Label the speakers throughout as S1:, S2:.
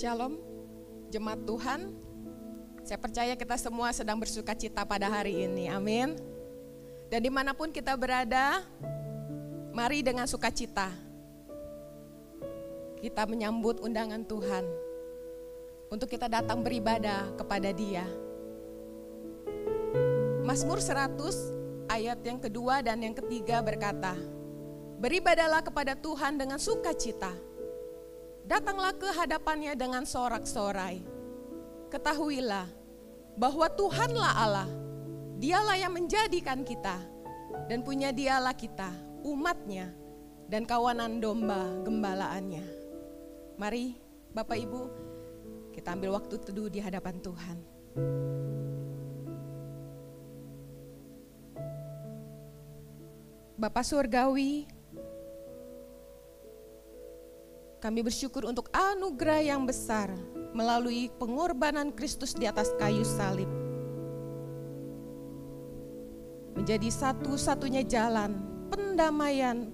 S1: Shalom, jemaat Tuhan. Saya percaya kita semua sedang bersuka cita pada hari ini, amin. Dan dimanapun kita berada, mari dengan sukacita kita menyambut undangan Tuhan untuk kita datang beribadah kepada Dia. Mazmur 100 ayat yang kedua dan yang ketiga berkata, beribadahlah kepada Tuhan dengan sukacita. Datanglah ke hadapannya dengan sorak-sorai. Ketahuilah bahwa Tuhanlah Allah. Dialah yang menjadikan kita dan punya Dialah kita, umatnya dan kawanan domba gembalaannya. Mari Bapak Ibu, kita ambil waktu teduh di hadapan Tuhan. Bapa Surgawi, kami bersyukur untuk anugerah yang besar melalui pengorbanan Kristus di atas kayu salib. Menjadi satu-satunya jalan pendamaian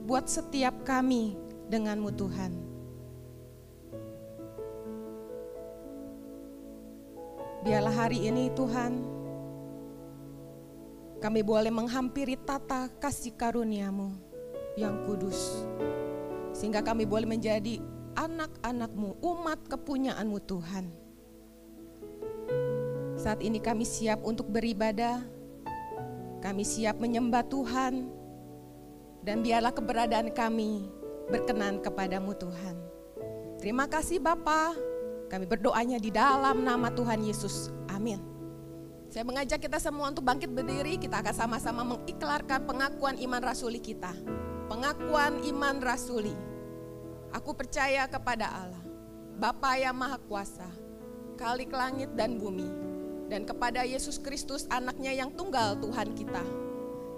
S1: buat setiap kami dengan-Mu Tuhan. Biarlah hari ini Tuhan, kami boleh menghampiri tata kasih karunia-Mu yang kudus. Sehingga kami boleh menjadi anak-anak-Mu, umat kepunyaan-Mu Tuhan. Saat ini kami siap untuk beribadah, kami siap menyembah Tuhan, dan biarlah keberadaan kami berkenan kepada-Mu Tuhan. Terima kasih Bapa, kami berdoanya di dalam nama Tuhan Yesus, amin. Saya mengajak kita semua untuk bangkit berdiri, kita akan sama-sama mengiklarkan pengakuan iman rasuli kita. Pengakuan iman rasuli. Aku percaya kepada Allah, Bapa yang Maha Kuasa, Khalik langit dan bumi, dan kepada Yesus Kristus anaknya yang tunggal Tuhan kita,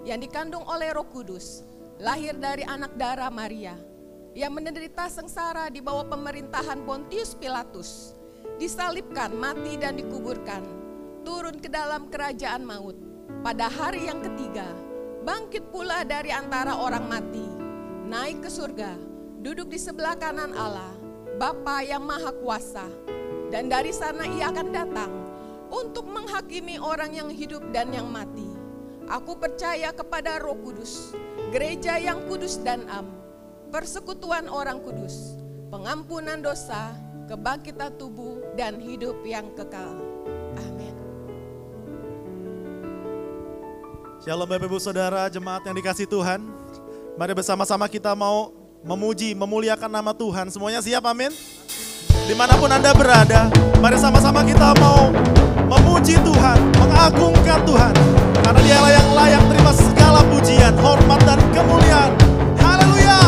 S1: yang dikandung oleh Roh Kudus, lahir dari anak darah Maria, yang menderita sengsara di bawah pemerintahan Pontius Pilatus, disalibkan, mati dan dikuburkan, turun ke dalam kerajaan maut, pada hari yang ketiga, bangkit pula dari antara orang mati, naik ke surga, duduk di sebelah kanan Allah, Bapa yang Maha Kuasa, dan dari sana Ia akan datang untuk menghakimi orang yang hidup dan yang mati. Aku percaya kepada Roh Kudus, gereja yang kudus dan am, persekutuan orang kudus, pengampunan dosa, kebangkitan tubuh, dan hidup yang kekal. Amin.
S2: Shalom Bapak Ibu Saudara, jemaat yang dikasih Tuhan. Mari bersama-sama kita mau memuji, memuliakan nama Tuhan. Semuanya siap, amin? Dimanapun Anda berada, mari sama-sama kita mau memuji Tuhan, mengagungkan Tuhan. Karena Dialah yang layak terima segala pujian, hormat dan kemuliaan. Haleluya!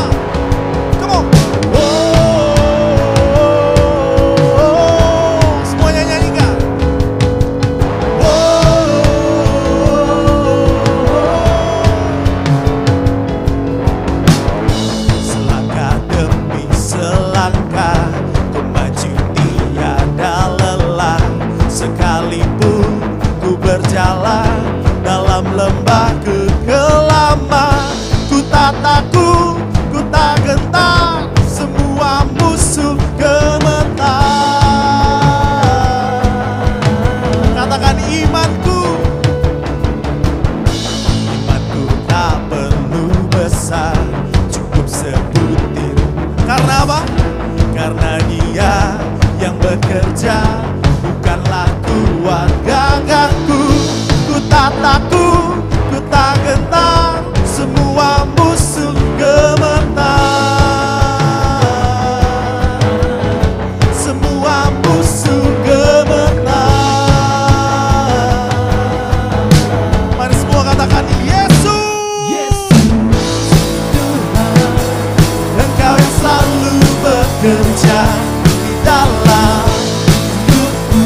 S2: Come on! Semuanya nyanyikan. Selangkah demi selangkah ku maju tiada lelah, sekalipun ku berjalan dalam lembah kekelaman, ku tak takut, ku tak gentar, semua musuh gemetar. Katakan imanku, imanku tak perlu besar, cukup sebutir. Karena apa? Karena Dia yang bekerja, bukanlah kuat gagahku. Ku tak takut, ku tak gentar, semua musuh gemetar. Semua musuh gemetar. Mari semua katakan Yesus, Engkau yang selalu bekerja di dalam hidupku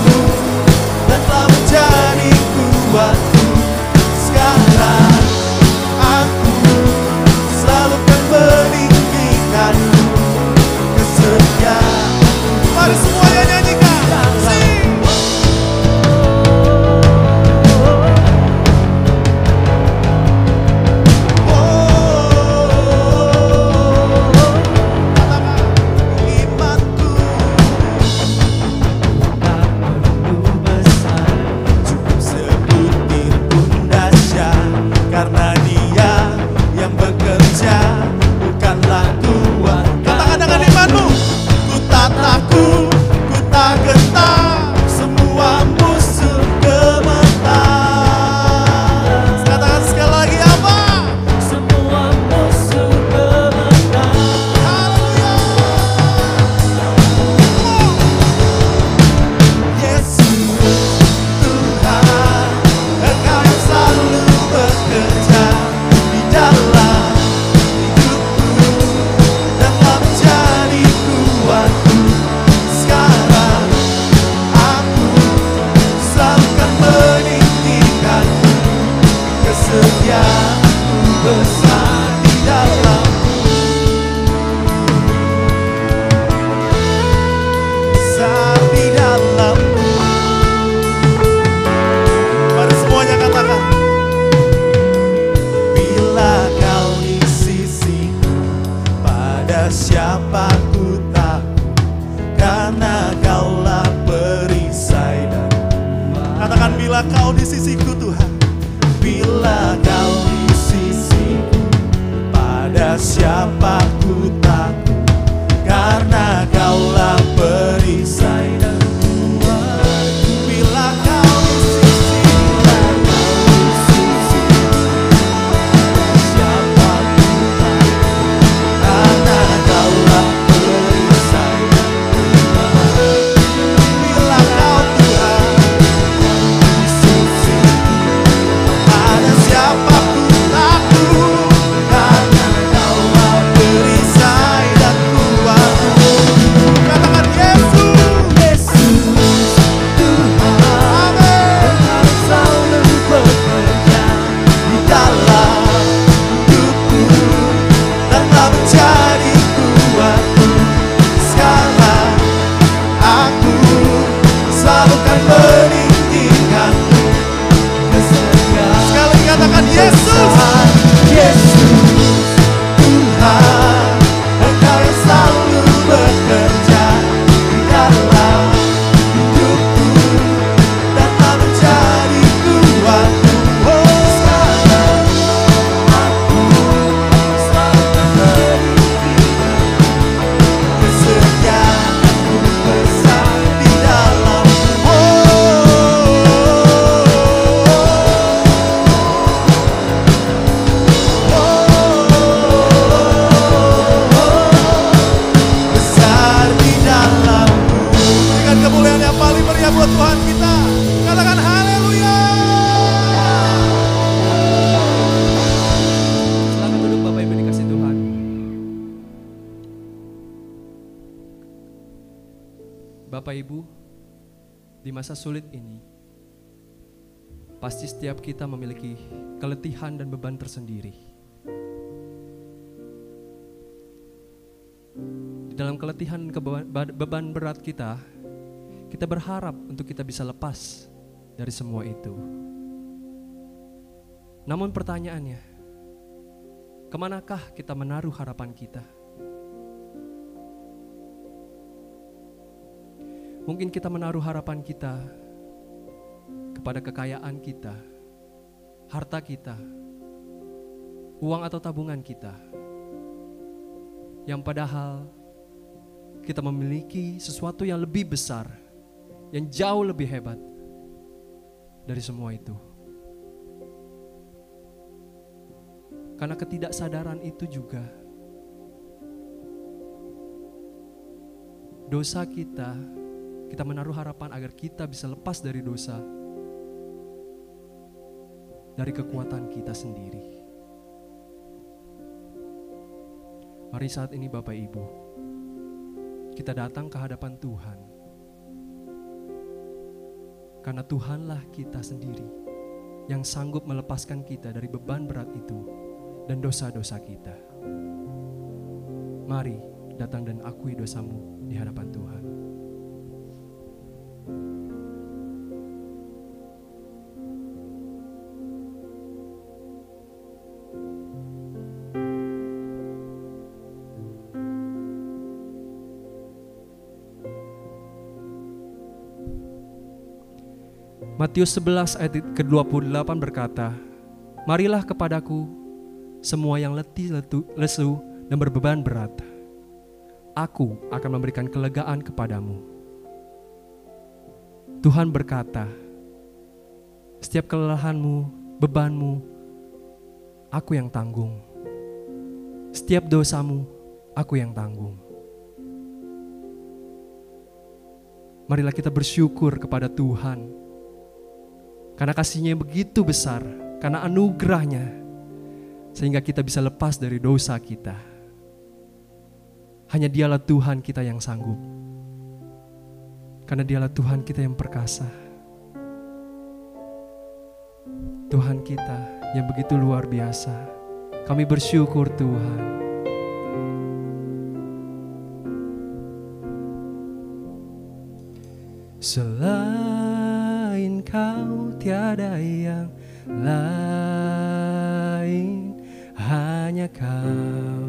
S2: dan telah menjadi kuatku. Sekarang aku selalu kan meninggikanmu kesetiaan. Mari semuanya nyanyikan. Sing. Katakan iman pada siapa ku takut, karena Kaulah perisai dan kuat. Katakan, bila Kau di sisiku Tuhan, bila Kau di sisiku, pada siapa ku takut, karena Kaulah perisai dan kuat. Bila Kau di sisi, siapa ku takut, karena Kaulah perisai dan kuat. Bila Kau Tuhan di sisi, pada siapa ku takut, karena Kaulah perisai dan kuat. Katakan Yesus, Tuhan, Engkau selalu bekerja di dalam hidupku, dan telah menjadi kuatku. Sekarang aku selalu kan meninggikanmu. Sekali katakan Yesus, Tuhan, Engkau yang selalu bekerja di dalam hidupku, dan telah menjadi kuatku. Oh, sekarang aku selalu kan meninggikanmu. Kesetiaanku besar di dalammu. Besar di dalammu. Berikan kemuliaan yang paling meriah buat Tuhan kita. Katakan haleluya.
S3: Silakan duduk Bapak Ibu dikasih Tuhan. Bapak Ibu, di masa sulit ini, pasti setiap kita memiliki keletihan dan beban tersendiri. Di dalam keletihan dan beban berat kita berharap untuk kita bisa lepas dari semua itu. Namun pertanyaannya, kemanakah kita menaruh harapan kita? Mungkin kita menaruh harapan kita kepada kekayaan kita, harta kita, uang atau tabungan kita, yang padahal kita memiliki sesuatu yang lebih besar, yang jauh lebih hebat dari semua itu. Karena ketidaksadaran itu juga, dosa kita menaruh harapan agar kita bisa lepas dari dosa, dari kekuatan kita sendiri. Mari saat ini Bapak Ibu, kita datang ke hadapan Tuhan. Karena Tuhanlah kita sendiri yang sanggup melepaskan kita dari beban berat itu dan dosa-dosa kita. Mari datang dan akui dosamu di hadapan Tuhan. Matius 11 ayat ke-28 berkata, "Marilah kepadaku semua yang letih, lesu dan berbeban berat. Aku akan memberikan kelegaan kepadamu." Tuhan berkata, setiap kelelahanmu, bebanmu, aku yang tanggung. Setiap dosamu, aku yang tanggung. Marilah kita bersyukur kepada Tuhan. Karena kasih-Nya begitu besar, karena anugerah-Nya, sehingga kita bisa lepas dari dosa kita. Hanya Dialah Tuhan kita yang sanggup. Karena Dialah Tuhan kita yang perkasa. Tuhan kita yang begitu luar biasa. Kami bersyukur Tuhan. Selain Kau tiada yang lain, hanya Kau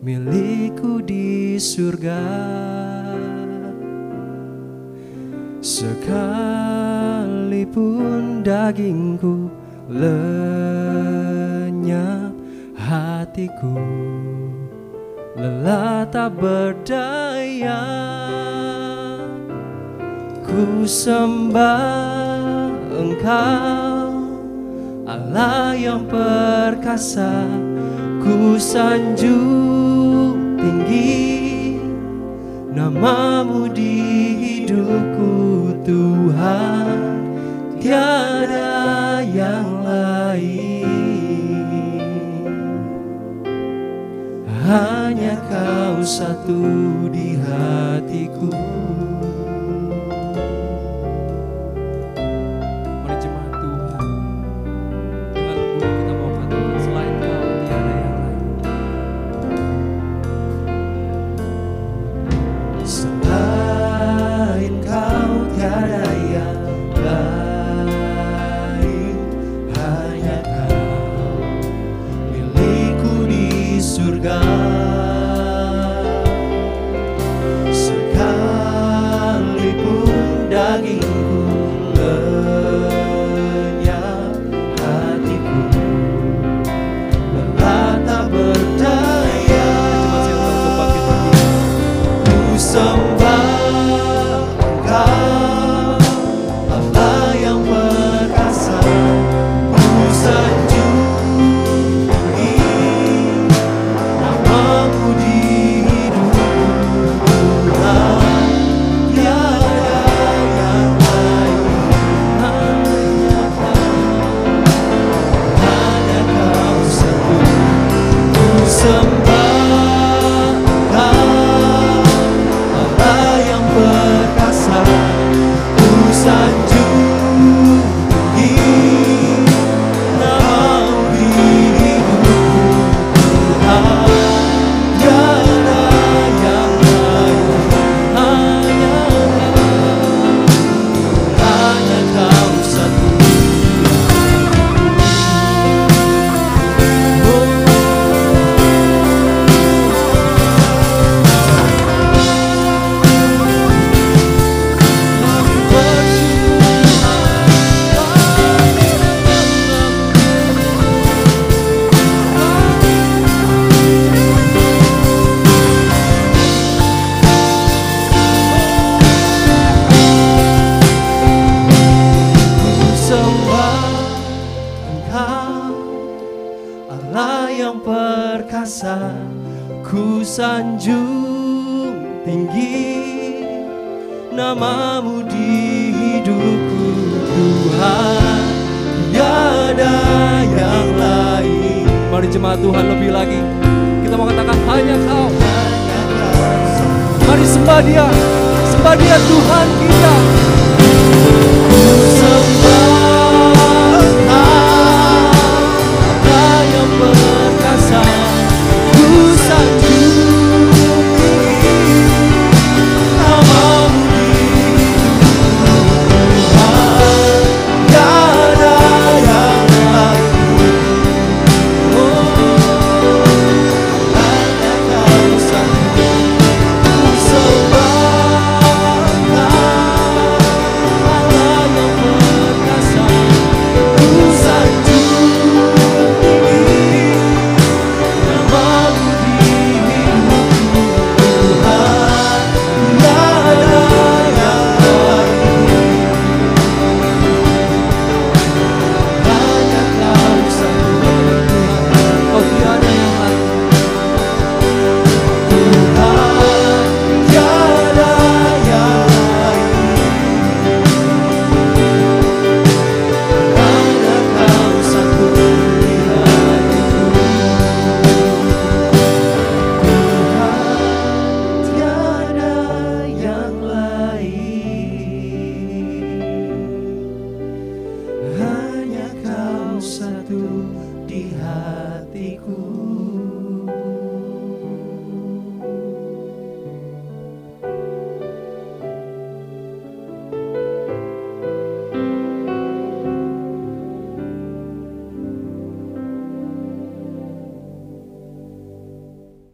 S3: milikku di surga. Sekalipun dagingku lenyap, hatiku lelah tak berdaya. Ku sembah Engkau, Allah yang perkasa. Ku sanjung tinggi namamu di hidupku Tuhan, tiada yang lain. Hanya Kau satu di hatiku. Mari jemaat Tuhan, dengan lembut kita mau katakan selain Kau tiada yang lain. Selain Kau tiada yang lain. Hanya Kau milikku di surga. Sekalipun dagingku lenyap, hatiku lelah tak berdaya. Ku sembah Engkau, Allah yang perkasa. Ku sanjung tinggi namamu di hidupku Tuhan, tiada yang lain. Hanya Kau satu. Ku sembah Engkau, Allah yang perkasa. Ku sanjung tinggi namamu di hidupku Tuhan, tiada yang lain. Hanya Kau satu. Sembah Engkau, Allah yang perkasa. Ku sanjung tinggi namamu di hidupku Tuhan, tiada yang lain. Mari jemaat Tuhan lebih lagi kita mau katakan hanya Kau. Mari sembah Dia Tuhan kita. Sembah Allah yang perkasa. Ku sanjung tinggi namamu di hidupku Tuhan, tiada yang lain. Hanya Kau satu. Ku sembah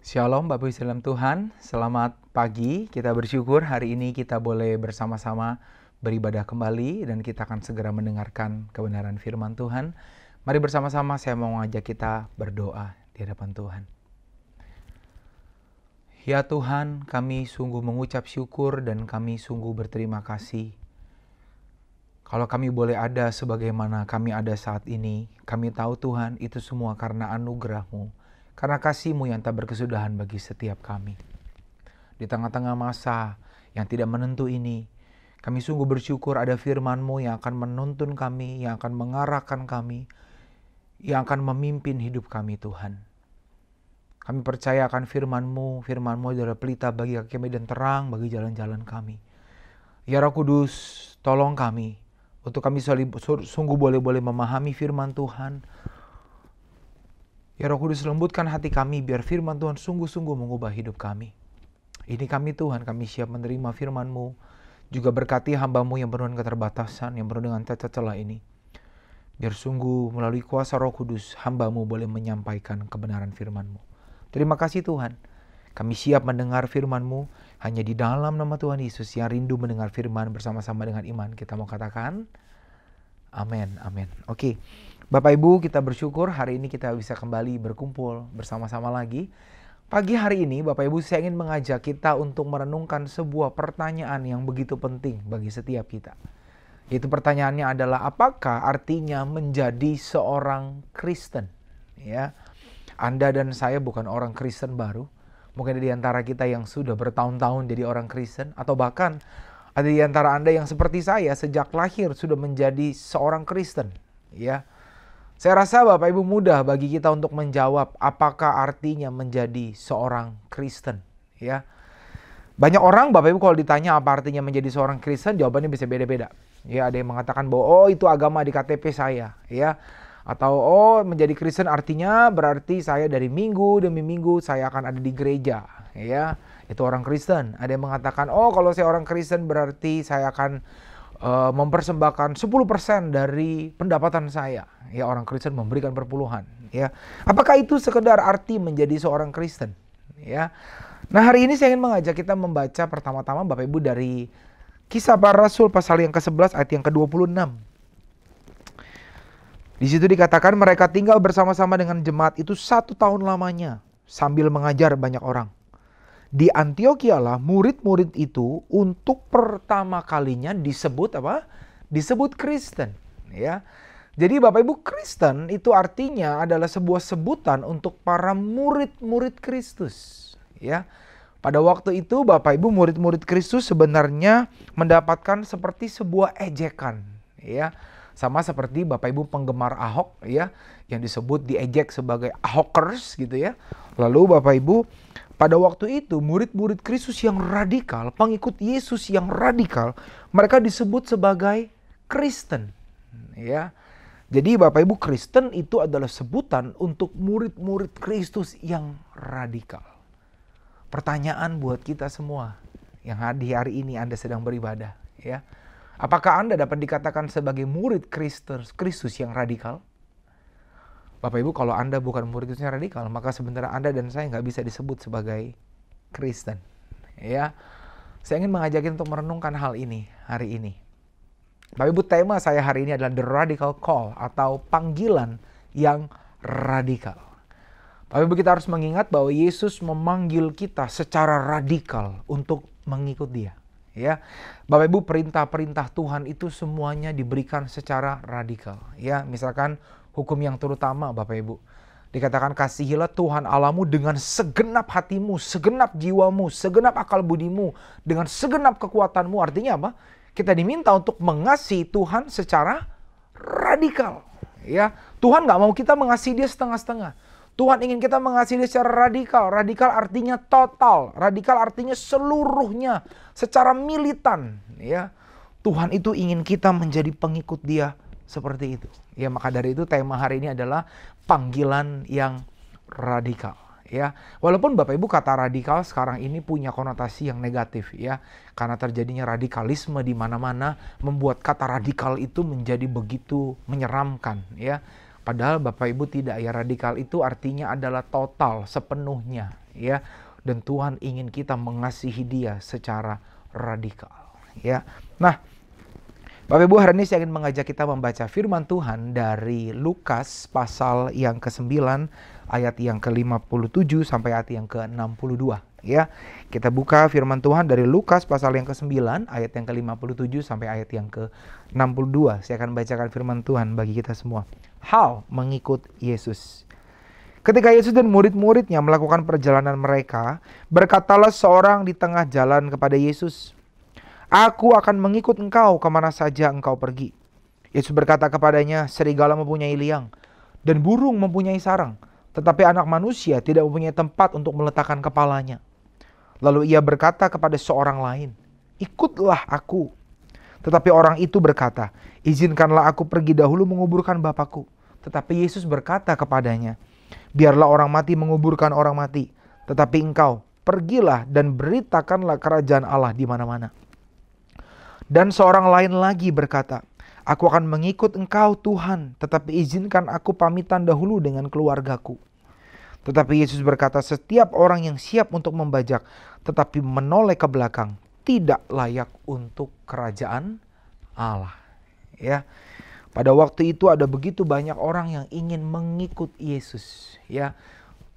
S4: Shalom Bapak Ibu dalam Tuhan, selamat pagi. Kita bersyukur hari ini kita boleh bersama-sama beribadah kembali dan kita akan segera mendengarkan kebenaran firman Tuhan. Mari bersama-sama saya mau mengajak kita berdoa di hadapan Tuhan. Ya Tuhan, kami sungguh mengucap syukur dan kami sungguh berterima kasih. Kalau kami boleh ada sebagaimana kami ada saat ini, kami tahu Tuhan itu semua karena anugerah-Mu. Karena kasih-Mu yang tak berkesudahan bagi setiap kami. Di tengah-tengah masa yang tidak menentu ini, kami sungguh bersyukur ada firman-Mu yang akan menuntun kami, yang akan mengarahkan kami, yang akan memimpin hidup kami Tuhan. Kami percaya akan firman-Mu, firman-Mu adalah pelita bagi kaki kami dan terang bagi jalan-jalan kami. Ya Roh Kudus, tolong kami, untuk kami sungguh boleh memahami firman Tuhan. Ya Roh Kudus, lembutkan hati kami biar firman Tuhan sungguh-sungguh mengubah hidup kami. Ini kami Tuhan, kami siap menerima firman-Mu. Juga berkati hamba-Mu yang penuh dengan keterbatasan, yang penuh dengan cacat celah ini. Biar sungguh melalui kuasa Roh Kudus, hamba-Mu boleh menyampaikan kebenaran firman-Mu. Terima kasih Tuhan. Kami siap mendengar firman-Mu hanya di dalam nama Tuhan Yesus yang rindu mendengar firman bersama-sama dengan iman. Kita mau katakan, amin, amin. Oke. Bapak Ibu, kita bersyukur hari ini kita bisa kembali berkumpul bersama-sama lagi. Pagi hari ini Bapak Ibu, saya ingin mengajak kita untuk merenungkan sebuah pertanyaan yang begitu penting bagi setiap kita. Yaitu pertanyaannya adalah, apakah artinya menjadi seorang Kristen? Ya, Anda dan saya bukan orang Kristen baru. Mungkin ada di antara kita yang sudah bertahun-tahun jadi orang Kristen, atau bahkan ada di antara Anda yang seperti saya sejak lahir sudah menjadi seorang Kristen. Ya. Saya rasa Bapak Ibu mudah bagi kita untuk menjawab apakah artinya menjadi seorang Kristen. Ya, banyak orang Bapak Ibu kalau ditanya apa artinya menjadi seorang Kristen, jawabannya bisa beda-beda. Ya, ada yang mengatakan bahwa itu agama di KTP saya, ya. Atau menjadi Kristen artinya berarti saya dari minggu demi minggu saya akan ada di gereja, ya. Itu orang Kristen. Ada yang mengatakan kalau saya orang Kristen berarti saya akan mempersembahkan 10% dari pendapatan saya. Ya, orang Kristen memberikan perpuluhan. Ya, apakah itu sekedar arti menjadi seorang Kristen? Ya, nah hari ini saya ingin mengajak kita membaca pertama-tama Bapak Ibu dari Kisah Para Rasul pasal yang ke-11 ayat yang ke-26. Di situ dikatakan mereka tinggal bersama-sama dengan jemaat itu 1 tahun lamanya sambil mengajar banyak orang. Di Antiokhia lah murid-murid itu untuk pertama kalinya disebut apa? Disebut Kristen, ya. Jadi Bapak Ibu, Kristen itu artinya adalah sebuah sebutan untuk para murid-murid Kristus, ya. Pada waktu itu Bapak Ibu, murid-murid Kristus sebenarnya mendapatkan seperti sebuah ejekan, ya. Sama seperti Bapak Ibu penggemar Ahok, ya, yang disebut diejek sebagai Ahokers gitu ya. Lalu Bapak Ibu, pada waktu itu murid-murid Kristus yang radikal, pengikut Yesus yang radikal, mereka disebut sebagai Kristen, ya. Jadi Bapak Ibu, Kristen itu adalah sebutan untuk murid-murid Kristus yang radikal. Pertanyaan buat kita semua yang di hari ini Anda sedang beribadah, ya. Apakah Anda dapat dikatakan sebagai murid Kristus yang radikal? Bapak Ibu, kalau Anda bukan murid Kristus yang radikal, maka sebenarnya Anda dan saya nggak bisa disebut sebagai Kristen. Ya, saya ingin mengajak kita untuk merenungkan hal ini hari ini. Bapak Ibu, tema saya hari ini adalah The Radical Call atau panggilan yang radikal. Bapak Ibu, kita harus mengingat bahwa Yesus memanggil kita secara radikal untuk mengikut Dia. Ya, Bapak Ibu, perintah-perintah Tuhan itu semuanya diberikan secara radikal. Ya, misalkan hukum yang terutama Bapak Ibu, dikatakan kasihilah Tuhan Allahmu dengan segenap hatimu, segenap jiwamu, segenap akal budimu, dengan segenap kekuatanmu. Artinya apa? Kita diminta untuk mengasihi Tuhan secara radikal. Ya, Tuhan nggak mau kita mengasihi Dia setengah-setengah. Tuhan ingin kita mengasihi Dia secara radikal. Radikal artinya total. Radikal artinya seluruhnya, secara militan. Ya, Tuhan itu ingin kita menjadi pengikut Dia seperti itu. Ya, maka dari itu tema hari ini adalah panggilan yang radikal. Ya, walaupun Bapak Ibu kata radikal sekarang ini punya konotasi yang negatif, ya, karena terjadinya radikalisme di mana-mana membuat kata radikal itu menjadi begitu menyeramkan, ya. Padahal Bapak Ibu tidak, ya, radikal itu artinya adalah total, sepenuhnya, ya. Dan Tuhan ingin kita mengasihi dia secara radikal, ya. Nah, Bapak Ibu, hari ini saya ingin mengajak kita membaca firman Tuhan dari Lukas pasal yang ke-9 ayat yang ke-57 sampai ayat yang ke-62, ya. Kita buka firman Tuhan dari Lukas pasal yang ke-9 ayat yang ke-57 sampai ayat yang ke-62. Saya akan bacakan firman Tuhan bagi kita semua. Hal mengikut Yesus. Ketika Yesus dan murid-muridnya melakukan perjalanan mereka, berkatalah seorang di tengah jalan kepada Yesus, "Aku akan mengikut engkau kemana saja engkau pergi." Yesus berkata kepadanya, "Serigala mempunyai liang, dan burung mempunyai sarang, tetapi anak manusia tidak mempunyai tempat untuk meletakkan kepalanya." Lalu ia berkata kepada seorang lain, "Ikutlah aku." Tetapi orang itu berkata, "Izinkanlah aku pergi dahulu menguburkan Bapakku." Tetapi Yesus berkata kepadanya, "Biarlah orang mati menguburkan orang mati, tetapi engkau pergilah dan beritakanlah kerajaan Allah di mana-mana." Dan seorang lain lagi berkata, "Aku akan mengikut engkau Tuhan, tetapi izinkan aku pamitan dahulu dengan keluargaku." Tetapi Yesus berkata, "Setiap orang yang siap untuk membajak, tetapi menoleh ke belakang, tidak layak untuk kerajaan Allah." Ya. Pada waktu itu ada begitu banyak orang yang ingin mengikut Yesus, ya.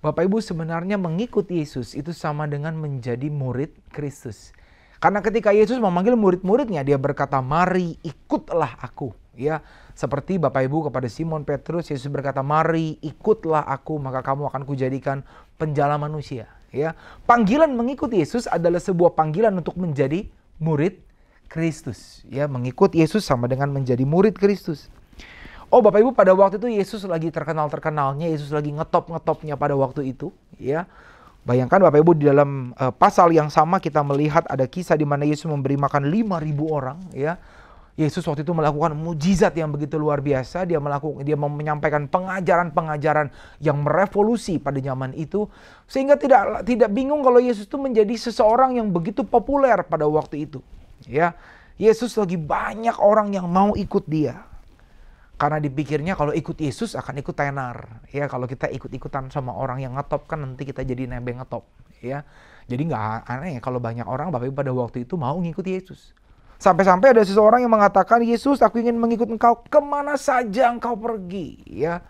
S4: Bapak Ibu, sebenarnya mengikut Yesus itu sama dengan menjadi murid Kristus. Karena ketika Yesus memanggil murid-muridnya, dia berkata, "Mari ikutlah aku." Ya, seperti Bapak Ibu kepada Simon Petrus, Yesus berkata, "Mari ikutlah aku, maka kamu akan kujadikan penjala manusia." Ya, panggilan mengikut Yesus adalah sebuah panggilan untuk menjadi murid Kristus. Ya, mengikut Yesus sama dengan menjadi murid Kristus. Oh Bapak Ibu, pada waktu itu Yesus lagi terkenal-terkenalnya, Yesus lagi ngetop-ngetopnya pada waktu itu. Ya, bayangkan Bapak Ibu, di dalam pasal yang sama kita melihat ada kisah di mana Yesus memberi makan 5.000 orang. Ya, Yesus waktu itu melakukan mujizat yang begitu luar biasa. Dia menyampaikan pengajaran-pengajaran yang merevolusi pada zaman itu, sehingga tidak bingung kalau Yesus itu menjadi seseorang yang begitu populer pada waktu itu. Ya, Yesus lagi banyak orang yang mau ikut dia. Karena dipikirnya kalau ikut Yesus akan ikut tenar. Ya, kalau kita ikut-ikutan sama orang yang ngetop kan nanti kita jadi nebeng ngetop. Ya, jadi nggak aneh kalau banyak orang Bapak Ibu pada waktu itu mau ngikut Yesus. Sampai-sampai ada seseorang yang mengatakan, "Yesus, aku ingin mengikut engkau kemana saja engkau pergi." Ya,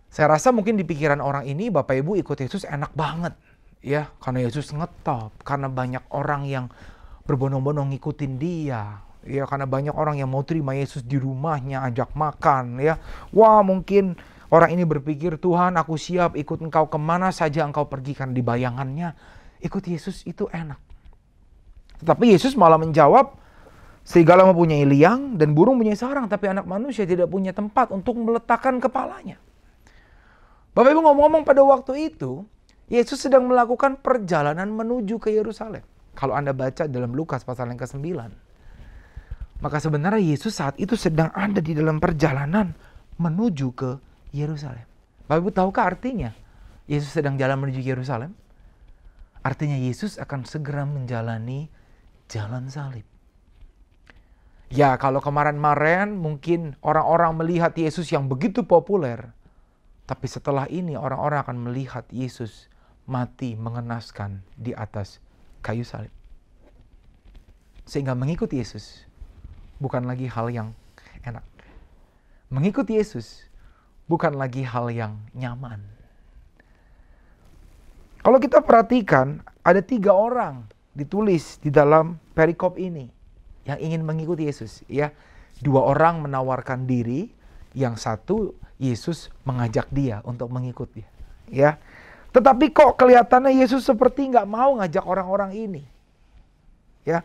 S4: saya rasa mungkin di pikiran orang ini Bapak Ibu ikut Yesus enak banget. Ya, karena Yesus ngetop, karena banyak orang yang berbondong-bondong ngikutin dia. Ya, karena banyak orang yang mau terima Yesus di rumahnya, ajak makan. Ya, wah, mungkin orang ini berpikir, "Tuhan, aku siap ikut engkau kemana saja engkau pergi." Karena di bayangannya ikut Yesus itu enak. Tetapi Yesus malah menjawab, "Serigala mempunyai liang dan burung mempunyai sarang, tapi anak manusia tidak punya tempat untuk meletakkan kepalanya." Bapak Ibu, ngomong-ngomong, pada waktu itu Yesus sedang melakukan perjalanan menuju ke Yerusalem. Kalau Anda baca dalam Lukas pasal yang ke-9, maka sebenarnya Yesus saat itu sedang ada di dalam perjalanan menuju ke Yerusalem. Bapak Ibu, tahukah artinya Yesus sedang jalan menuju Yerusalem? Artinya Yesus akan segera menjalani jalan salib. Ya, kalau kemarin-kemarin mungkin orang-orang melihat Yesus yang begitu populer, tapi setelah ini orang-orang akan melihat Yesus mati mengenaskan di atas kayu salib. Sehingga mengikuti Yesus bukan lagi hal yang enak. Mengikuti Yesus bukan lagi hal yang nyaman. Kalau kita perhatikan, ada 3 orang ditulis di dalam perikop ini yang ingin mengikuti Yesus. Ya, 2 orang menawarkan diri, yang satu Yesus mengajak dia untuk mengikuti. Ya, tetapi kok kelihatannya Yesus seperti nggak mau ngajak orang-orang ini. Ya,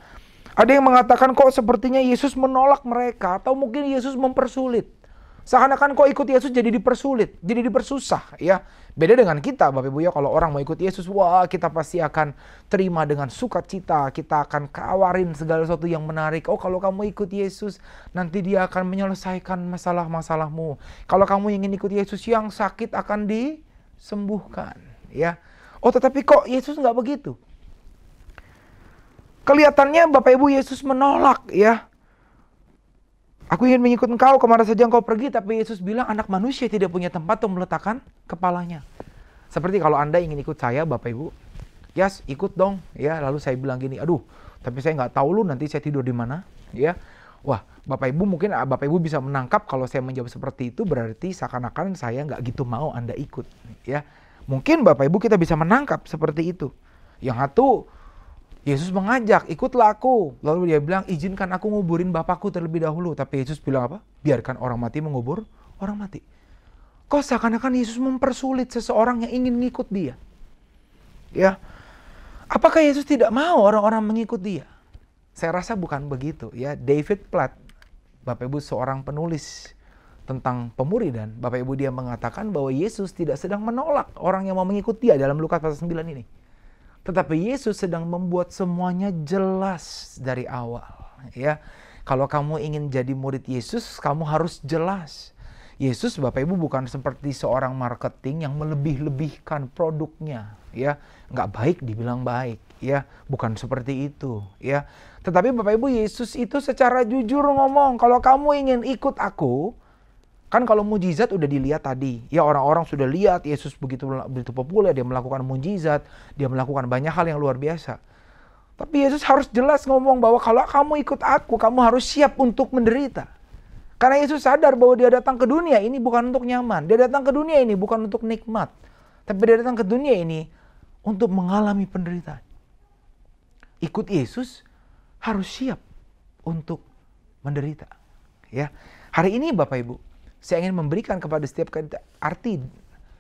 S4: ada yang mengatakan kok sepertinya Yesus menolak mereka, atau mungkin Yesus mempersulit. Seakan-akan kok ikut Yesus jadi dipersulit, jadi dipersusah. Ya, beda dengan kita Bapak Ibu ya, kalau orang mau ikut Yesus, wah kita pasti akan terima dengan sukacita, kita akan kawarin segala sesuatu yang menarik. Oh, kalau kamu ikut Yesus, nanti dia akan menyelesaikan masalah-masalahmu. Kalau kamu ingin ikut Yesus, yang sakit akan disembuhkan. Ya, oh tetapi kok Yesus nggak begitu? Kelihatannya Bapak Ibu Yesus menolak ya. Aku ingin mengikut engkau kemana saja engkau pergi, tapi Yesus bilang anak manusia tidak punya tempat untuk meletakkan kepalanya. Seperti kalau Anda ingin ikut saya, Bapak Ibu, Yas, ikut dong. Ya, lalu saya bilang gini, aduh, tapi saya nggak tahu lu nanti saya tidur di mana. Ya, wah, Bapak Ibu mungkin Bapak Ibu bisa menangkap kalau saya menjawab seperti itu berarti seakan-akan saya nggak gitu mau Anda ikut. Ya, mungkin Bapak Ibu kita bisa menangkap seperti itu. Yang satu, Yesus mengajak, ikutlah aku. Lalu dia bilang, izinkan aku nguburin Bapakku terlebih dahulu. Tapi Yesus bilang apa? Biarkan orang mati mengubur orang mati. Kok seakan-akan Yesus mempersulit seseorang yang ingin ngikut dia. Ya, apakah Yesus tidak mau orang-orang mengikut dia? Saya rasa bukan begitu. Ya, David Platt, Bapak Ibu seorang penulis tentang pemuridan, Bapak Ibu dia mengatakan bahwa Yesus tidak sedang menolak orang yang mau mengikut dia dalam Lukas pasal 9 ini. Tetapi Yesus sedang membuat semuanya jelas dari awal. Ya, kalau kamu ingin jadi murid Yesus, kamu harus jelas. Yesus, Bapak Ibu, bukan seperti seorang marketing yang melebih-lebihkan produknya. Ya, nggak baik dibilang baik. Ya, bukan seperti itu. Ya, tetapi Bapak Ibu, Yesus itu secara jujur ngomong, kalau kamu ingin ikut aku, kan kalau mujizat udah dilihat tadi. Ya, orang-orang sudah lihat Yesus begitu populer, dia melakukan mujizat, dia melakukan banyak hal yang luar biasa. Tapi Yesus harus jelas ngomong bahwa kalau kamu ikut aku, kamu harus siap untuk menderita. Karena Yesus sadar bahwa dia datang ke dunia ini bukan untuk nyaman. Dia datang ke dunia ini bukan untuk nikmat. Tapi dia datang ke dunia ini untuk mengalami penderitaan. Ikut Yesus harus siap untuk menderita. Ya, hari ini Bapak Ibu, saya ingin memberikan kepada setiap kita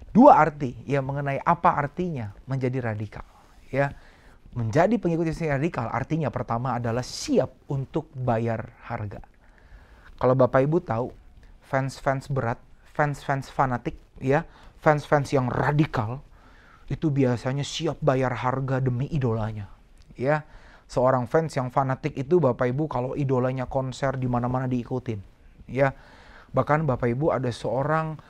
S4: dua arti yang mengenai apa artinya menjadi radikal. Ya, menjadi pengikut Yesus radikal artinya pertama adalah siap untuk bayar harga. Kalau Bapak Ibu tahu, fans-fans berat, fans-fans fanatik, ya, fans-fans yang radikal, itu biasanya siap bayar harga demi idolanya. Ya, seorang fans yang fanatik itu Bapak Ibu kalau idolanya konser di mana-mana diikutin. Ya, bahkan Bapak Ibu ada seorang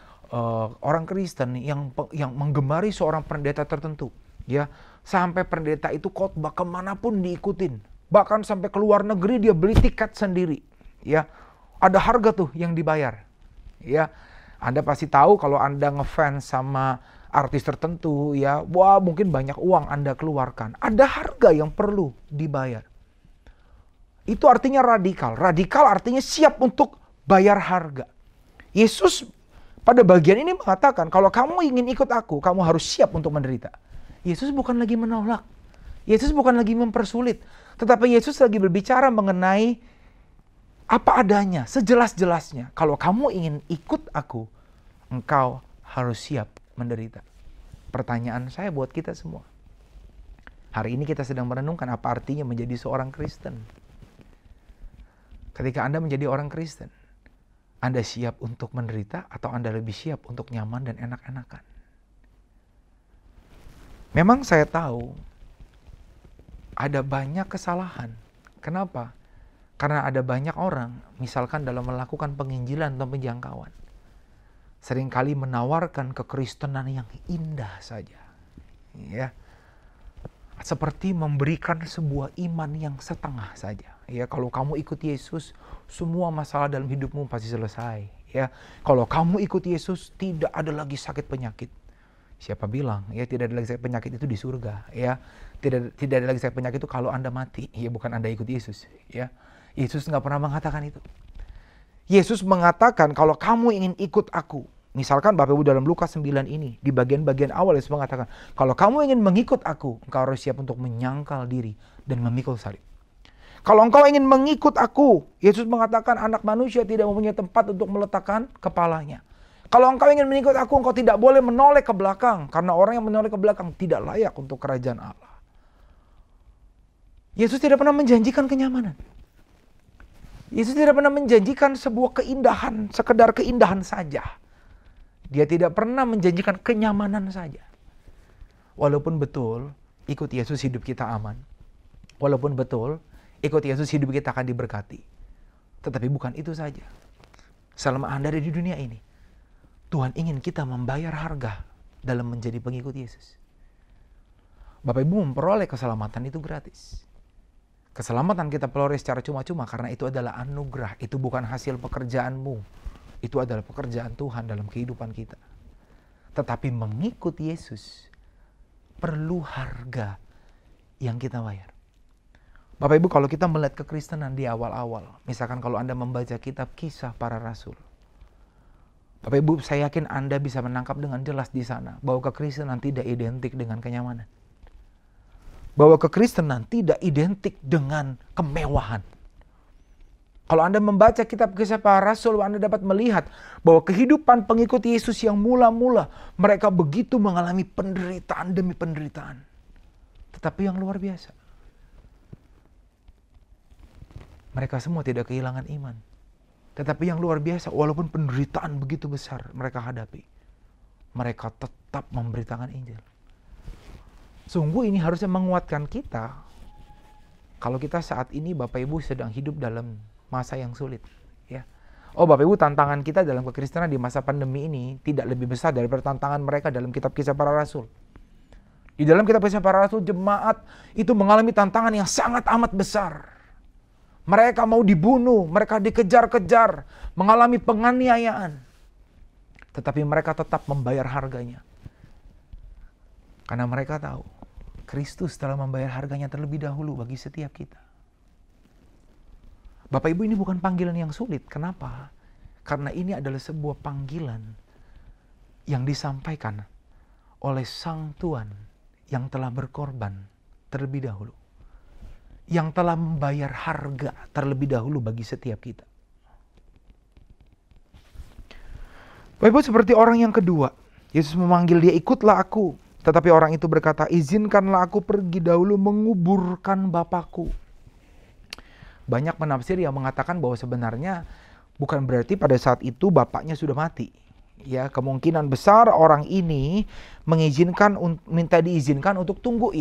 S4: orang Kristen yang menggemari seorang pendeta tertentu. Ya, sampai pendeta itu khotbah kemanapun diikutin. Bahkan sampai ke luar negeri dia beli tiket sendiri. Ya, ada harga tuh yang dibayar. Ya, Anda pasti tahu kalau Anda ngefans sama artis tertentu, ya, wah mungkin banyak uang Anda keluarkan. Ada harga yang perlu dibayar. Itu artinya radikal. Radikal artinya siap untuk bayar harga. Yesus pada bagian ini mengatakan, kalau kamu ingin ikut aku, kamu harus siap untuk menderita. Yesus bukan lagi menolak. Yesus bukan lagi mempersulit. Tetapi Yesus lagi berbicara mengenai apa adanya, sejelas-jelasnya. Kalau kamu ingin ikut aku, engkau harus siap menderita. Pertanyaan saya buat kita semua. Hari ini kita sedang merenungkan apa artinya menjadi seorang Kristen. Ketika Anda menjadi orang Kristen, Anda siap untuk menderita atau Anda lebih siap untuk nyaman dan enak-enakan? Memang saya tahu ada banyak kesalahan. Kenapa? Karena ada banyak orang, misalkan dalam melakukan penginjilan atau penjangkauan, seringkali menawarkan kekristenan yang indah saja. Ya, seperti memberikan sebuah iman yang setengah saja. Ya, kalau kamu ikut Yesus, semua masalah dalam hidupmu pasti selesai. Ya, kalau kamu ikut Yesus, tidak ada lagi sakit penyakit. Siapa bilang? Ya, tidak ada lagi sakit penyakit itu di surga. Ya, tidak ada lagi sakit penyakit itu kalau Anda mati. Ya, bukan Anda ikut Yesus. Ya, Yesus nggak pernah mengatakan itu. Yesus mengatakan kalau kamu ingin ikut aku. Misalkan Bapak Ibu dalam Lukas 9 ini, di bagian-bagian awal Yesus mengatakan, kalau kamu ingin mengikut aku, engkau harus siap untuk menyangkal diri dan memikul salib. Kalau engkau ingin mengikut aku, Yesus mengatakan anak manusia tidak mempunyai tempat untuk meletakkan kepalanya. Kalau engkau ingin mengikut aku, engkau tidak boleh menoleh ke belakang. Karena orang yang menoleh ke belakang tidak layak untuk kerajaan Allah. Yesus tidak pernah menjanjikan kenyamanan. Yesus tidak pernah menjanjikan sebuah keindahan, sekedar keindahan saja. Dia tidak pernah menjanjikan kenyamanan saja. Walaupun betul, ikut Yesus hidup kita aman. Walaupun betul, ikut Yesus hidup kita akan diberkati. Tetapi bukan itu saja. Selama Anda ada di dunia ini, Tuhan ingin kita membayar harga dalam menjadi pengikut Yesus. Bapak Ibu memperoleh keselamatan itu gratis. Keselamatan kita peroleh secara cuma-cuma karena itu adalah anugerah. Itu bukan hasil pekerjaanmu. Itu adalah pekerjaan Tuhan dalam kehidupan kita. Tetapi mengikut Yesus perlu harga yang kita bayar. Bapak Ibu, kalau kita melihat kekristenan di awal-awal, misalkan kalau Anda membaca kitab Kisah Para Rasul, Bapak Ibu, saya yakin Anda bisa menangkap dengan jelas di sana bahwa kekristenan tidak identik dengan kenyamanan. Bahwa kekristenan tidak identik dengan kemewahan. Kalau Anda membaca kitab Kisah Para Rasul, Anda dapat melihat bahwa kehidupan pengikut Yesus yang mula-mula, mereka begitu mengalami penderitaan demi penderitaan. Tetapi yang luar biasa, mereka semua tidak kehilangan iman. Tetapi yang luar biasa, walaupun penderitaan begitu besar mereka hadapi, mereka tetap memberitakan Injil. Sungguh ini harusnya menguatkan kita. Kalau kita saat ini Bapak Ibu sedang hidup dalam masa yang sulit, ya. Oh Bapak Ibu, tantangan kita dalam kekristenan di masa pandemi ini tidak lebih besar daripada tantangan mereka dalam kitab Kisah Para Rasul. Di dalam kitab Kisah Para Rasul, jemaat itu mengalami tantangan yang sangat amat besar. Mereka mau dibunuh, mereka dikejar-kejar, mengalami penganiayaan. Tetapi mereka tetap membayar harganya. Karena mereka tahu, Kristus telah membayar harganya terlebih dahulu bagi setiap kita. Bapak Ibu, ini bukan panggilan yang sulit. Kenapa? Karena ini adalah sebuah panggilan yang disampaikan oleh Sang Tuhan yang telah berkorban terlebih dahulu. Yang telah membayar harga terlebih dahulu bagi setiap kita. Bapak Ibu, seperti orang yang kedua, Yesus memanggil dia, ikutlah aku. Tetapi orang itu berkata, izinkanlah aku pergi dahulu menguburkan Bapakku. Banyak penafsir yang mengatakan bahwa sebenarnya bukan berarti pada saat itu bapaknya sudah mati. Ya, kemungkinan besar orang ini minta diizinkan untuk tunggu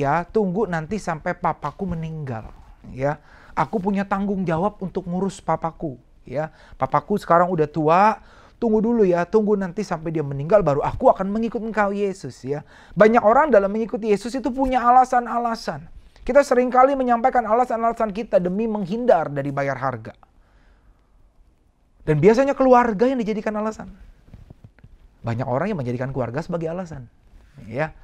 S4: nanti sampai papaku meninggal. Ya, aku punya tanggung jawab untuk ngurus papaku. Ya, papaku sekarang udah tua, tunggu dulu ya, tunggu nanti sampai dia meninggal baru aku akan mengikut engkau Yesus. Ya, banyak orang dalam mengikuti Yesus itu punya alasan-alasan. Kita seringkali menyampaikan alasan-alasan kita demi menghindar dari bayar harga. Dan biasanya keluarga yang dijadikan alasan. Banyak orang yang menjadikan keluarga sebagai alasan. Ya,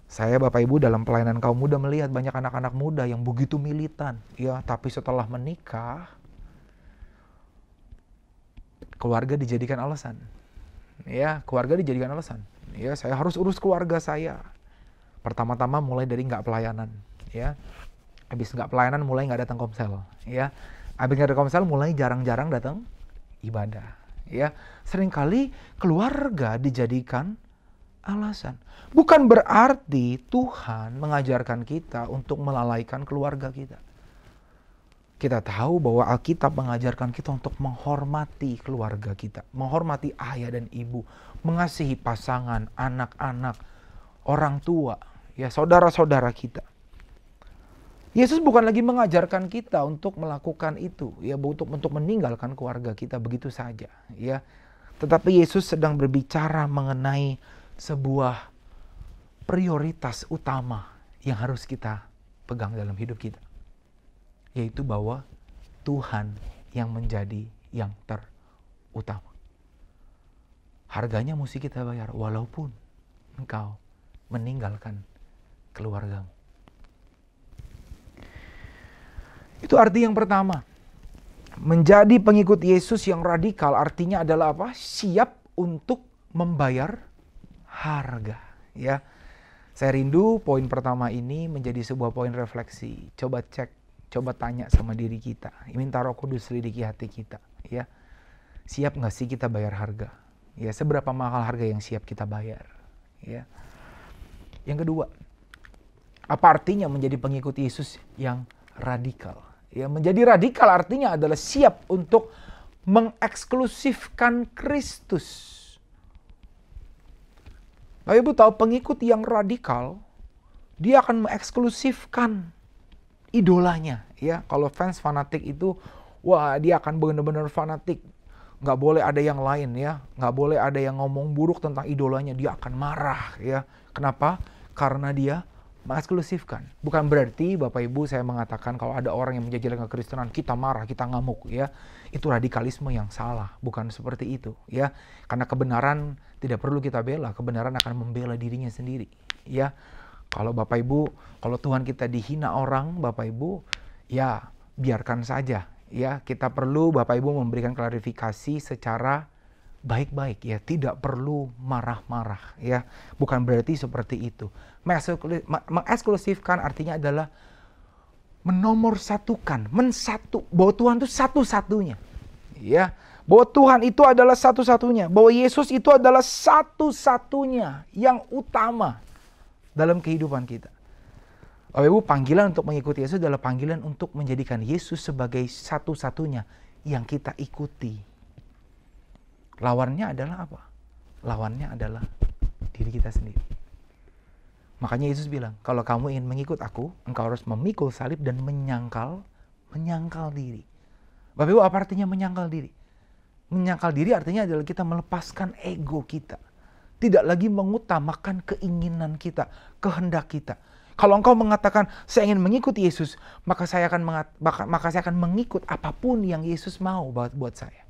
S4: saya Bapak Ibu dalam pelayanan kaum muda melihat banyak anak-anak muda yang begitu militan. Ya, tapi setelah menikah, keluarga dijadikan alasan. Ya, keluarga dijadikan alasan. Ya, saya harus urus keluarga saya. Pertama-tama mulai dari nggak pelayanan. Ya, habis nggak pelayanan mulai nggak datang komsel. Ya, habis nggak ada komsel mulai jarang-jarang datang ibadah. Ya, seringkali keluarga dijadikan alasan. Bukan berarti Tuhan mengajarkan kita untuk melalaikan keluarga kita. Kita tahu bahwa Alkitab mengajarkan kita untuk menghormati keluarga kita, menghormati ayah dan ibu, mengasihi pasangan, anak-anak, orang tua, ya saudara-saudara kita. Yesus bukan lagi mengajarkan kita untuk melakukan itu, ya untuk meninggalkan keluarga kita begitu saja, ya. Tetapi Yesus sedang berbicara mengenai sebuah prioritas utama yang harus kita pegang dalam hidup kita, yaitu bahwa Tuhan yang menjadi yang terutama. Harganya mesti kita bayar walaupun engkau meninggalkan keluargamu. Itu arti yang pertama. Menjadi pengikut Yesus yang radikal artinya adalah apa? Siap untuk membayar harga. Ya, saya rindu poin pertama ini menjadi sebuah poin refleksi. Coba cek, coba tanya sama diri kita. Minta Roh Kudus selidiki hati kita. Ya, siap nggak sih kita bayar harga? Ya, seberapa mahal harga yang siap kita bayar? Ya. Yang kedua, apa artinya menjadi pengikut Yesus yang radikal? Ya, menjadi radikal artinya adalah siap untuk mengeksklusifkan Kristus. Bapak Ibu tahu pengikut yang radikal, dia akan mengeksklusifkan idolanya. Ya, kalau fans fanatik itu, wah dia akan benar-benar fanatik. Nggak boleh ada yang lain ya, nggak boleh ada yang ngomong buruk tentang idolanya, dia akan marah ya. Kenapa? Karena dia Mengeksklusifkan. Bukan berarti Bapak Ibu saya mengatakan kalau ada orang yang menjajahkan kekristenan, kita marah, kita ngamuk ya. Itu radikalisme yang salah, bukan seperti itu ya. Karena kebenaran tidak perlu kita bela, kebenaran akan membela dirinya sendiri ya. Kalau Bapak Ibu, kalau Tuhan kita dihina orang, Bapak Ibu, ya biarkan saja ya. Kita perlu Bapak Ibu memberikan klarifikasi secara baik-baik ya, tidak perlu marah-marah ya. Bukan berarti seperti itu. Mengeksklusifkan artinya adalah menomorsatukan, bahwa Tuhan itu satu-satunya. Ya, bahwa Tuhan itu adalah satu-satunya, bahwa Yesus itu adalah satu-satunya yang utama dalam kehidupan kita. Bapak Ibu, panggilan untuk mengikuti Yesus adalah panggilan untuk menjadikan Yesus sebagai satu-satunya yang kita ikuti. Lawannya adalah apa? Lawannya adalah diri kita sendiri. Makanya Yesus bilang, kalau kamu ingin mengikut aku, engkau harus memikul salib dan menyangkal diri. Bapak Ibu, apa artinya menyangkal diri? Menyangkal diri artinya adalah kita melepaskan ego kita. Tidak lagi mengutamakan keinginan kita, kehendak kita. Kalau engkau mengatakan, saya ingin mengikuti Yesus, maka saya akan mengikut apapun yang Yesus mau buat saya.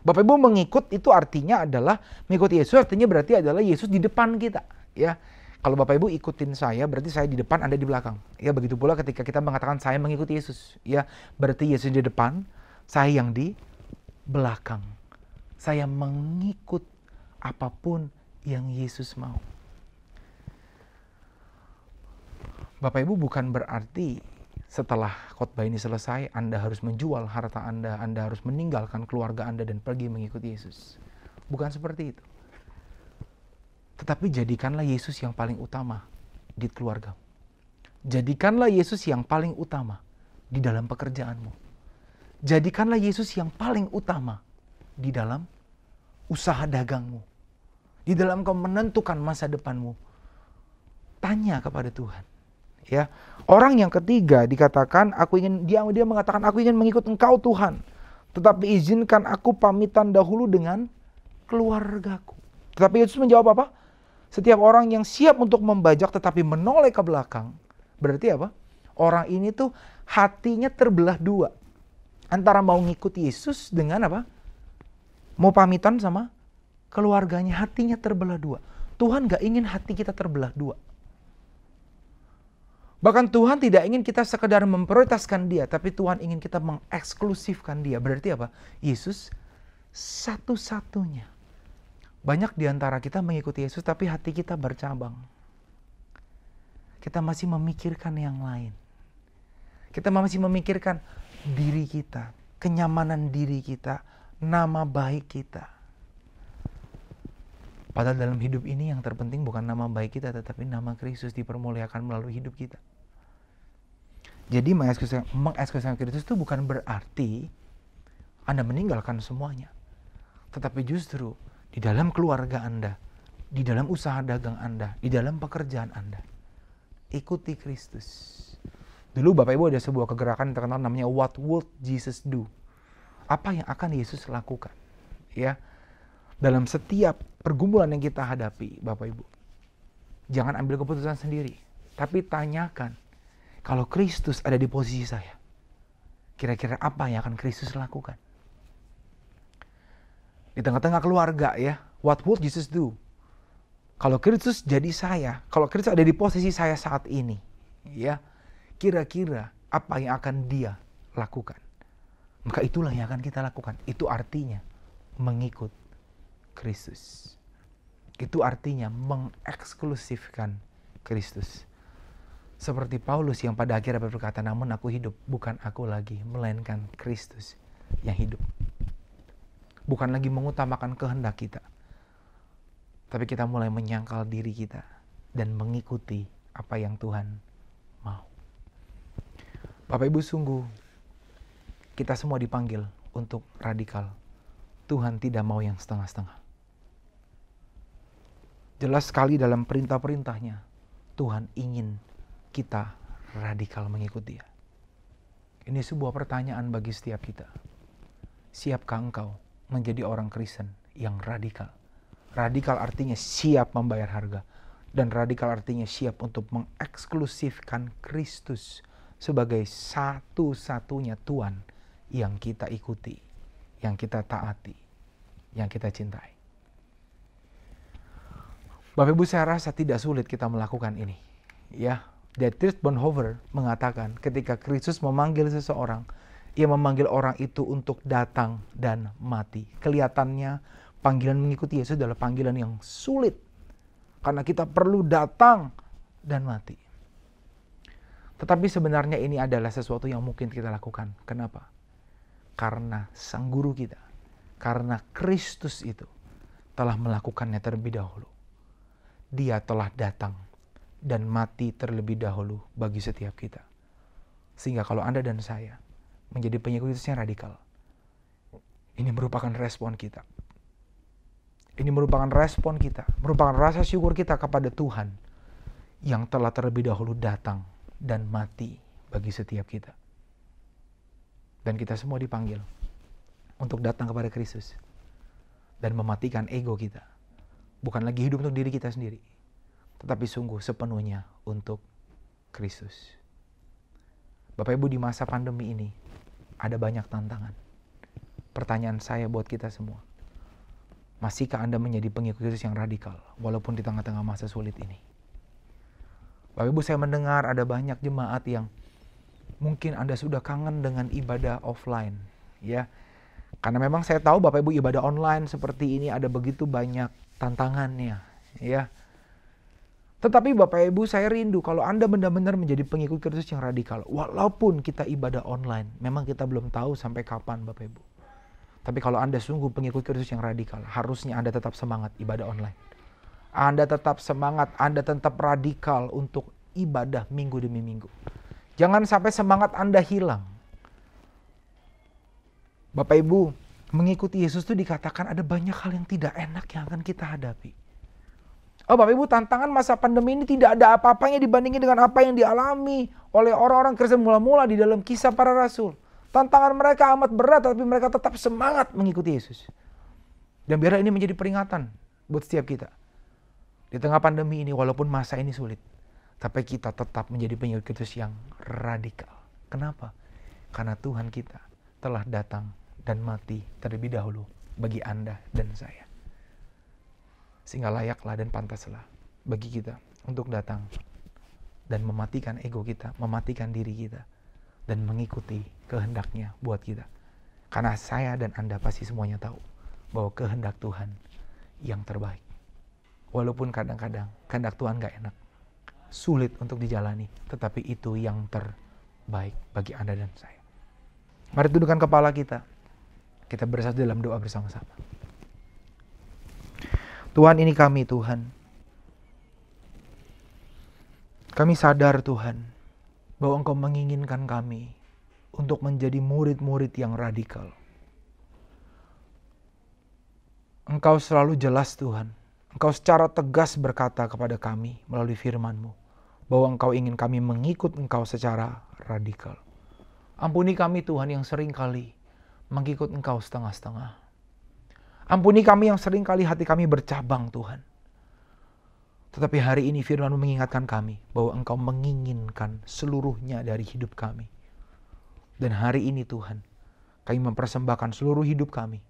S4: Bapak Ibu, mengikut itu artinya adalah, mengikuti Yesus artinya berarti adalah Yesus di depan kita. Ya, kalau Bapak Ibu ikutin saya, berarti saya di depan, Anda di belakang. Ya, begitu pula ketika kita mengatakan saya mengikuti Yesus. Ya, berarti Yesus di depan, saya yang di belakang. Saya mengikut apapun yang Yesus mau. Bapak Ibu, bukan berarti setelah khotbah ini selesai, Anda harus menjual harta Anda harus meninggalkan keluarga Anda dan pergi mengikuti Yesus. Bukan seperti itu. Tetapi jadikanlah Yesus yang paling utama di keluarga. Jadikanlah Yesus yang paling utama di dalam pekerjaanmu. Jadikanlah Yesus yang paling utama di dalam usaha dagangmu. Di dalam kau menentukan masa depanmu. Tanya kepada Tuhan. Ya, orang yang ketiga dikatakan dia mengatakan aku ingin mengikut Engkau Tuhan, tetapi izinkan aku pamitan dahulu dengan keluargaku. Tetapi Yesus menjawab apa? Setiap orang yang siap untuk membajak tetapi menoleh ke belakang, berarti apa? Orang ini tuh hatinya terbelah dua. Antara mau ngikut Yesus dengan apa? Mau pamitan sama keluarganya, hatinya terbelah dua. Tuhan gak ingin hati kita terbelah dua. Bahkan Tuhan tidak ingin kita sekedar memprioritaskan dia, tapi Tuhan ingin kita mengeksklusifkan dia. Berarti apa? Yesus satu-satunya. Banyak di antara kita mengikuti Yesus, tapi hati kita bercabang. Kita masih memikirkan yang lain. Kita masih memikirkan diri kita, kenyamanan diri kita, nama baik kita. Padahal dalam hidup ini yang terpenting bukan nama baik kita, tetapi nama Kristus dipermuliakan melalui hidup kita. Jadi mengeksklusifkan Kristus itu bukan berarti Anda meninggalkan semuanya. Tetapi justru di dalam keluarga Anda, di dalam usaha dagang Anda, di dalam pekerjaan Anda, ikuti Kristus. Dulu Bapak Ibu ada sebuah kegerakan yang terkenal namanya What Would Jesus Do? Apa yang akan Yesus lakukan? Ya, dalam setiap pergumulan yang kita hadapi, Bapak Ibu, jangan ambil keputusan sendiri, tapi tanyakan, kalau Kristus ada di posisi saya, kira-kira apa yang akan Kristus lakukan? Di tengah-tengah keluarga ya, what would Jesus do? Kalau Kristus jadi saya, kalau Kristus ada di posisi saya saat ini, ya, kira-kira apa yang akan dia lakukan? Maka itulah yang akan kita lakukan. Itu artinya mengikut Kristus. Itu artinya mengeksklusifkan Kristus. Seperti Paulus yang pada akhirnya berkata, namun aku hidup, bukan aku lagi, melainkan Kristus yang hidup. Bukan lagi mengutamakan kehendak kita, tapi kita mulai menyangkal diri kita dan mengikuti apa yang Tuhan mau. Bapak Ibu, sungguh kita semua dipanggil untuk radikal. Tuhan tidak mau yang setengah-setengah. Jelas sekali dalam perintah-perintahnya, Tuhan ingin kita radikal mengikuti Dia. Ini sebuah pertanyaan bagi setiap kita. Siapkah engkau menjadi orang Kristen yang radikal? Radikal artinya siap membayar harga. Dan radikal artinya siap untuk mengeksklusifkan Kristus sebagai satu-satunya Tuhan yang kita ikuti, yang kita taati, yang kita cintai. Bapak Ibu, saya rasa tidak sulit kita melakukan ini. Ya, Dietrich Bonhoeffer mengatakan ketika Kristus memanggil seseorang, ia memanggil orang itu untuk datang dan mati. Kelihatannya panggilan mengikuti Yesus adalah panggilan yang sulit. Karena kita perlu datang dan mati. Tetapi sebenarnya ini adalah sesuatu yang mungkin kita lakukan. Kenapa? Karena Sang Guru kita, karena Kristus itu telah melakukannya terlebih dahulu. Dia telah datang dan mati terlebih dahulu bagi setiap kita. Sehingga kalau Anda dan saya menjadi pengikut Yesus yang radikal, ini merupakan respon kita. Ini merupakan respon kita, merupakan rasa syukur kita kepada Tuhan yang telah terlebih dahulu datang dan mati bagi setiap kita. Dan kita semua dipanggil untuk datang kepada Kristus dan mematikan ego kita. Bukan lagi hidup untuk diri kita sendiri, tetapi sungguh sepenuhnya untuk Kristus. Bapak Ibu, di masa pandemi ini ada banyak tantangan. Pertanyaan saya buat kita semua, masihkah Anda menjadi pengikut Kristus yang radikal walaupun di tengah-tengah masa sulit ini? Bapak Ibu, saya mendengar ada banyak jemaat yang mungkin Anda sudah kangen dengan ibadah offline, ya. Karena memang saya tahu Bapak Ibu ibadah online seperti ini ada begitu banyak tantangannya, ya. Tetapi Bapak Ibu, saya rindu kalau Anda benar-benar menjadi pengikut Kristus yang radikal. Walaupun kita ibadah online, memang kita belum tahu sampai kapan Bapak Ibu. Tapi kalau Anda sungguh pengikut Kristus yang radikal, harusnya Anda tetap semangat ibadah online. Anda tetap semangat, Anda tetap radikal untuk ibadah minggu demi minggu. Jangan sampai semangat Anda hilang. Bapak Ibu, mengikuti Yesus itu dikatakan ada banyak hal yang tidak enak yang akan kita hadapi. Oh Bapak Ibu, tantangan masa pandemi ini tidak ada apa-apanya dibandingin dengan apa yang dialami oleh orang-orang Kristen mula-mula di dalam Kisah Para Rasul. Tantangan mereka amat berat, tapi mereka tetap semangat mengikuti Yesus. Dan biarlah ini menjadi peringatan buat setiap kita. Di tengah pandemi ini, walaupun masa ini sulit, tapi kita tetap menjadi pengikut Kristus yang radikal. Kenapa? Karena Tuhan kita telah datang dan mati terlebih dahulu bagi Anda dan saya. Sehingga layaklah dan pantaslah bagi kita untuk datang dan mematikan ego kita, mematikan diri kita, dan mengikuti kehendaknya buat kita. Karena saya dan Anda pasti semuanya tahu bahwa kehendak Tuhan yang terbaik. Walaupun kadang-kadang kehendak Tuhan gak enak, sulit untuk dijalani, tetapi itu yang terbaik bagi Anda dan saya. Mari tundukkan kepala kita. Kita bersatu dalam doa bersama-sama. Tuhan, ini kami Tuhan. Kami sadar Tuhan bahwa Engkau menginginkan kami untuk menjadi murid-murid yang radikal. Engkau selalu jelas Tuhan. Engkau secara tegas berkata kepada kami melalui firman-Mu bahwa Engkau ingin kami mengikut Engkau secara radikal. Ampuni kami Tuhan yang sering kali mengikut Engkau setengah-setengah. Ampuni kami yang sering kali hati kami bercabang Tuhan. Tetapi hari ini firman-Mu mengingatkan kami bahwa Engkau menginginkan seluruhnya dari hidup kami. Dan hari ini Tuhan, kami mempersembahkan seluruh hidup kami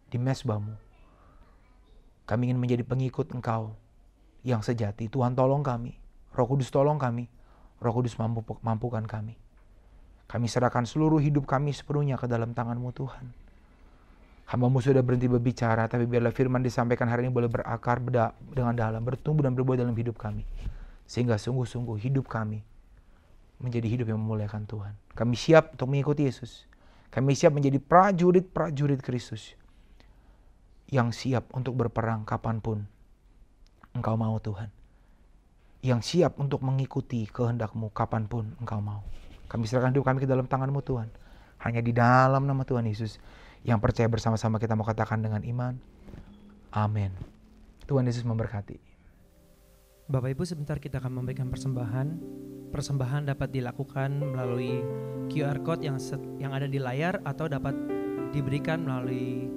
S4: di mezbah-Mu. Kami ingin menjadi pengikut Engkau yang sejati. Tuhan tolong kami, Roh Kudus tolong kami, Roh Kudus mampukan kami. Kami serahkan seluruh hidup kami sepenuhnya ke dalam tangan-Mu Tuhan. Hamba-Mu sudah berhenti berbicara, tapi biarlah firman disampaikan hari ini boleh berakar dengan dalam, bertumbuh dan berbuah dalam hidup kami. Sehingga sungguh-sungguh hidup kami menjadi hidup yang memuliakan Tuhan. Kami siap untuk mengikuti Yesus. Kami siap menjadi prajurit-prajurit Kristus yang siap untuk berperang kapanpun Engkau mau Tuhan. Yang siap untuk mengikuti kehendak-Mu kapanpun Engkau mau. Kami serahkan hidup kami ke dalam tangan-Mu Tuhan. Hanya di dalam nama Tuhan Yesus yang percaya bersama-sama kita mau katakan dengan iman. Amin. Tuhan Yesus memberkati.
S5: Bapak Ibu, sebentar kita akan memberikan persembahan. Persembahan dapat dilakukan melalui QR Code yang ada di layar atau dapat diberikan melalui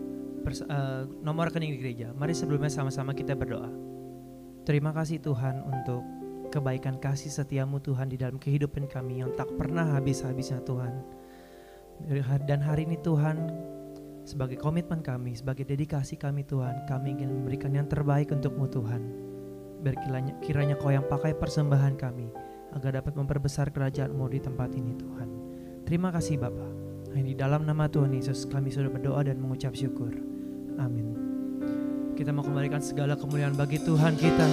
S5: nomor rekening di gereja. Mari sebelumnya sama-sama kita berdoa. Terima kasih Tuhan untuk kebaikan kasih setiamu Tuhan di dalam kehidupan kami yang tak pernah habis-habisnya Tuhan. Dan hari ini Tuhan, sebagai komitmen kami, sebagai dedikasi kami Tuhan, kami ingin memberikan yang terbaik untuk-Mu Tuhan. Kiranya Kau yang pakai persembahan kami agar dapat memperbesar kerajaan-Mu di tempat ini Tuhan. Terima kasih Bapa. Di dalam nama Tuhan Yesus kami sudah berdoa dan mengucap syukur. Amin. Kita mau kembalikan segala kemuliaan bagi Tuhan kita.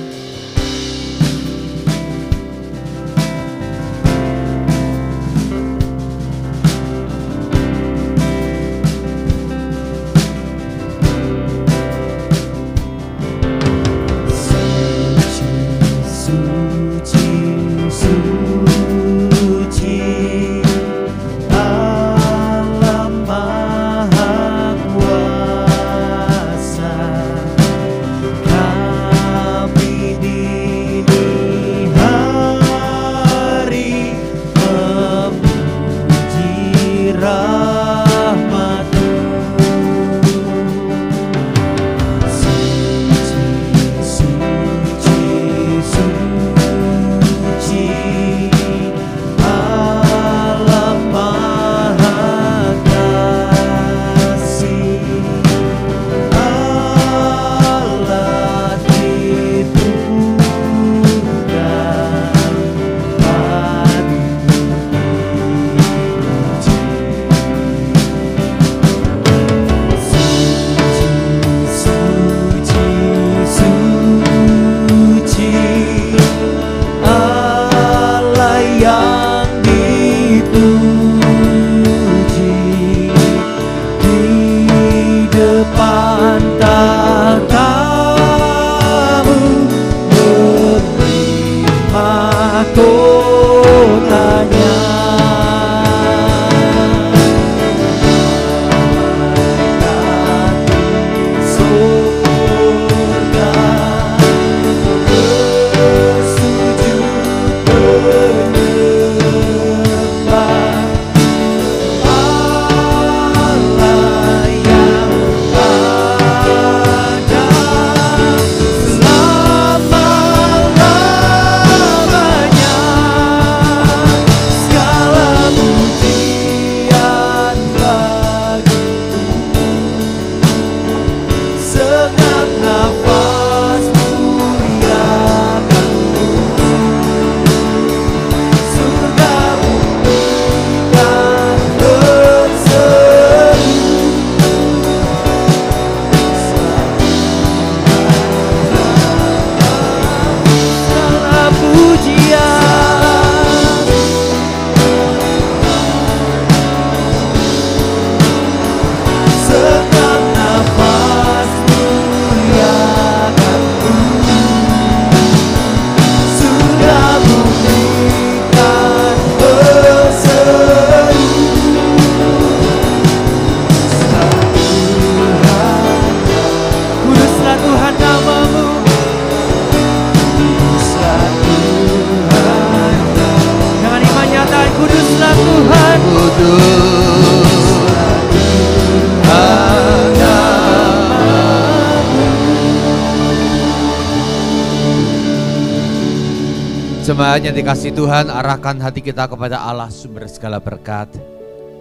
S6: Jemaat yang dikasihi Tuhan, arahkan hati kita kepada Allah sumber segala berkat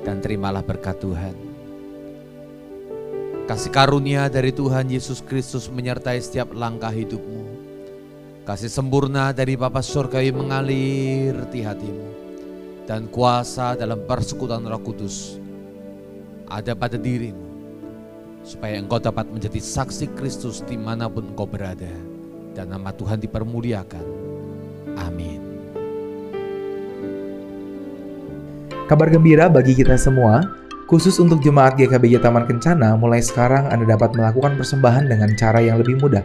S6: dan terimalah berkat Tuhan. Kasih karunia dari Tuhan Yesus Kristus menyertai setiap langkah hidupmu. Kasih sempurna dari Bapa Surgawi mengalir di hatimu. Dan kuasa dalam persekutuan Roh Kudus ada pada dirimu, supaya engkau dapat menjadi saksi Kristus dimanapun engkau berada, dan nama Tuhan dipermuliakan. Amin.
S4: Kabar gembira bagi kita semua, khusus untuk jemaat GKBJ Taman Kencana, mulai sekarang Anda dapat melakukan persembahan dengan cara yang lebih mudah.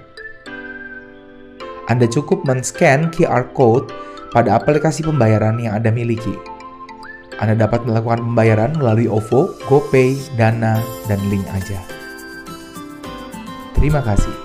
S4: Anda cukup men-scan QR Code pada aplikasi pembayaran yang Anda miliki. Anda dapat melakukan pembayaran melalui OVO, GoPay, Dana, dan Link Aja. Terima kasih.